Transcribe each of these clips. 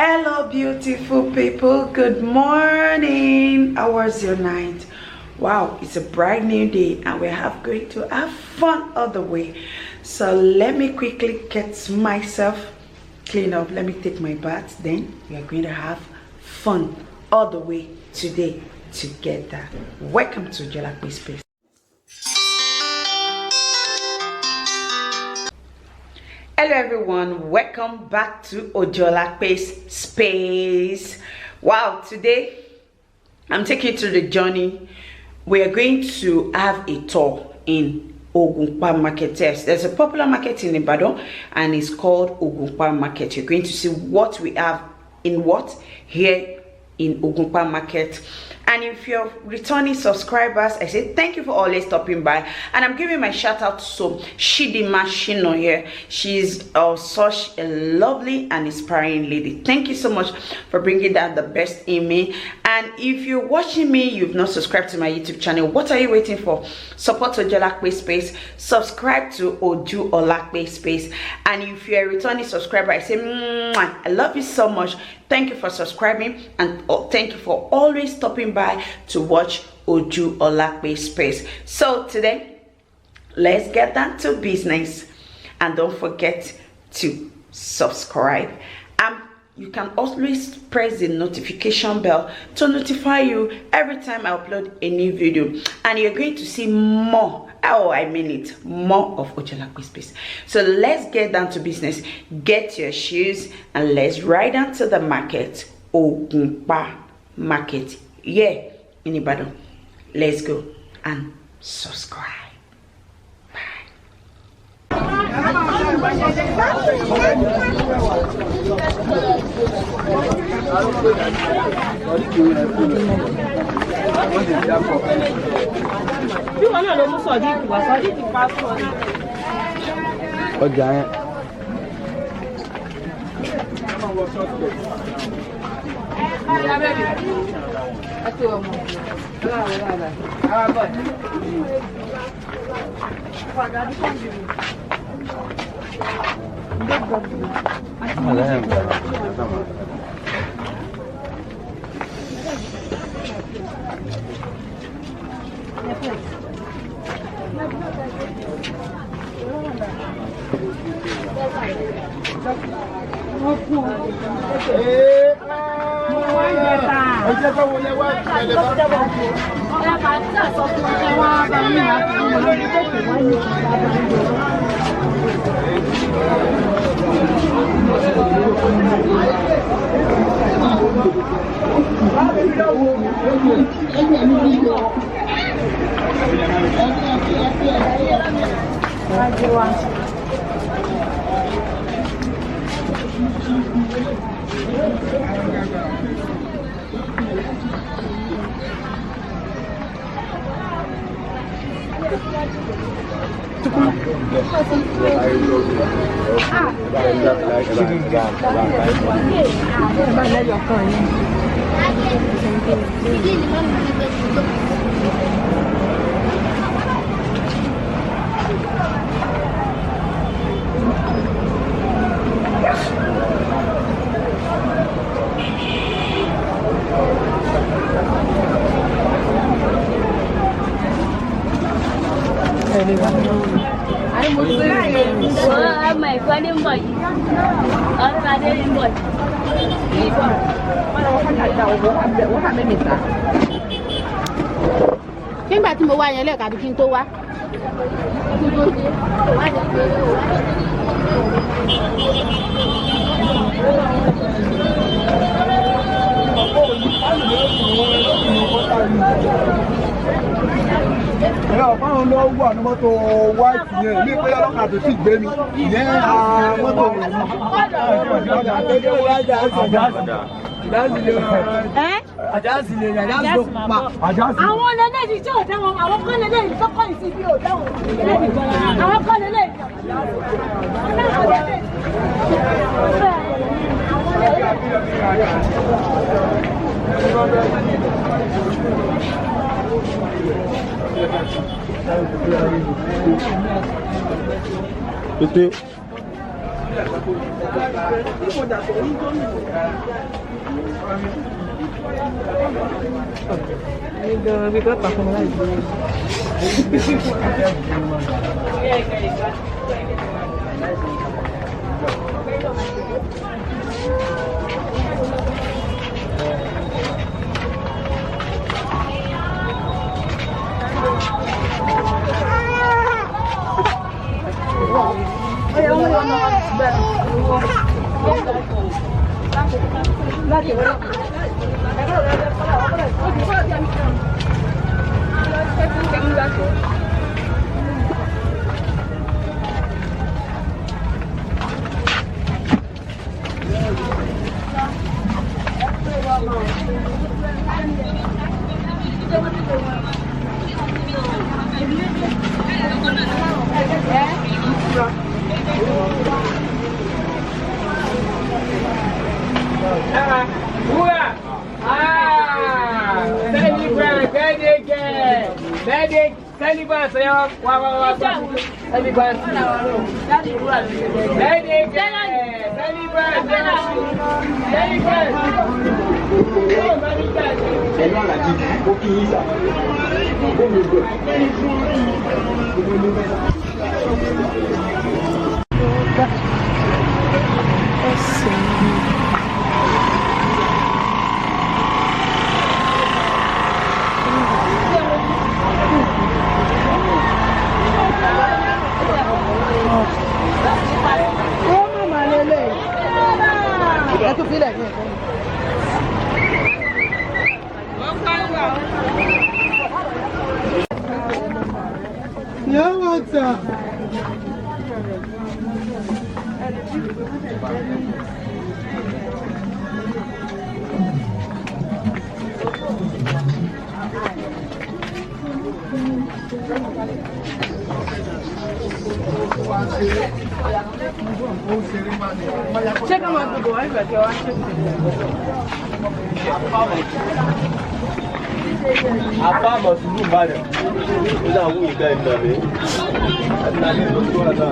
Hello beautiful people, good morning. How was your night? Wow, it's a bright new day and we're going to have fun all the way. So let me quickly get myself clean up. Let me take my bath, then we are going to have fun all the way today together. Welcome to Ojuolape Space. Hello everyone, welcome back to Ojuolape Space. Wow, today I'm taking you through the journey. We are going to have a tour in Ogunpa Market. Yes, there's a popular market in Ibadan and it's called Ogunpa Market. You're going to see what we have in here in Ogunpa Market. And if you're returning subscribers, I say thank you for always stopping by. And I'm giving my shout out to Shidima Shino here. She's such a lovely and inspiring lady. Thank you so much for bringing down the best in me. And if you're watching me, you've not subscribed to my YouTube channel, what are you waiting for? Support Ojuolape Space. Subscribe to Ojuolape Space. And if you're a returning subscriber, I say mwah, I love you so much. Thank you for subscribing and thank you for always stopping by to watch Ojuolape Space. So today, let's get down to business. And don't forget to subscribe. You can always press the notification bell to notify you every time I upload a new video. And you're going to see more, more of Ojuolape Space. So let's get down to business. Get your shoes and let's ride down to the market. Ogunpa Market. Yeah, in Ibadan. Let's go and subscribe. We got back from life. Check them out, go. I got your Apa masuk dulu mana? Sudah aku ikan tadi. Tadi tu ada.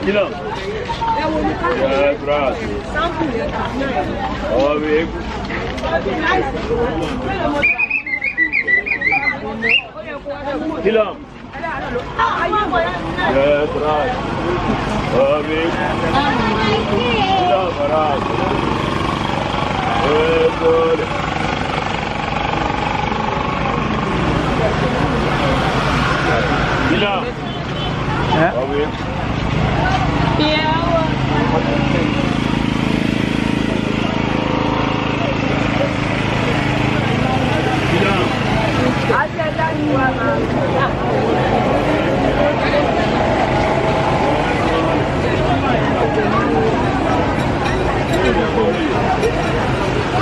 Kilo. Grazie. Oh, amigo. Kilo. Grazie. Oh, amigo. Kilo, grazie. Kilo. Oh, amigo.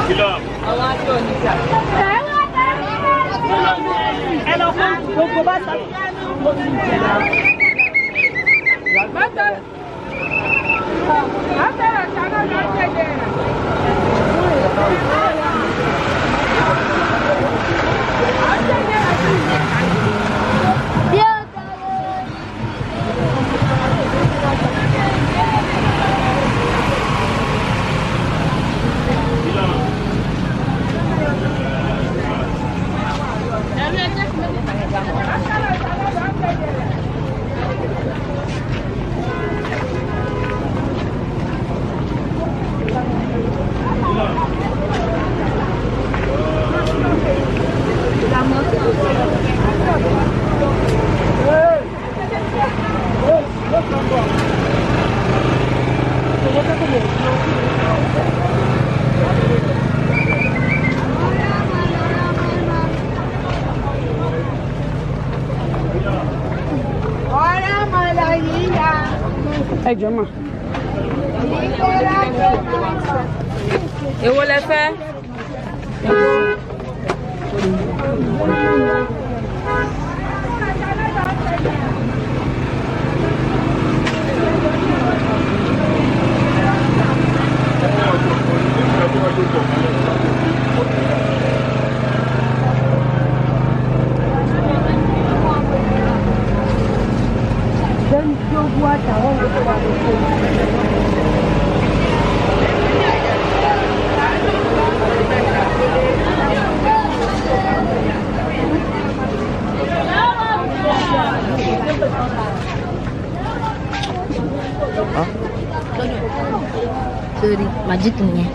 Kilo. Ẹjọ́ mà. Èwo lẹ fẹ́? Sorry, majid nih.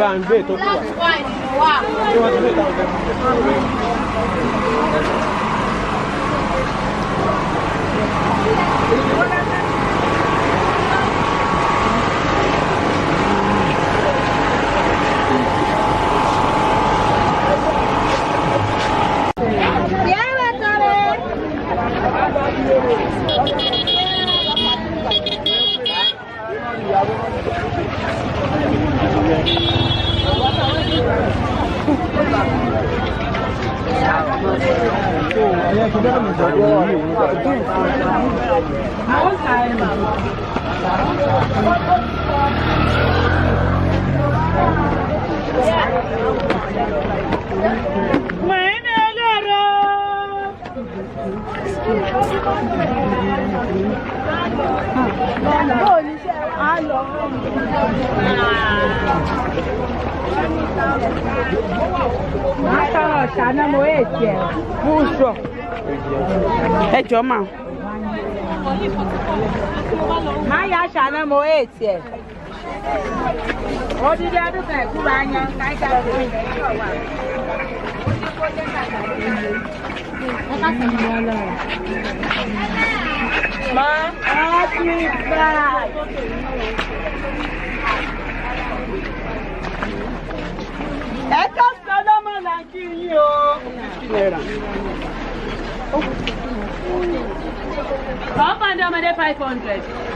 Bá ń gbé tó kù wá. Tí wọ́n ti gbé táwọn ọ̀dọ́. Ẹjọ́ mà. Má yá ṣàná mo ètì ẹ̀. What did I do? Up and down, 500.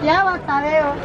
Ya bataleo.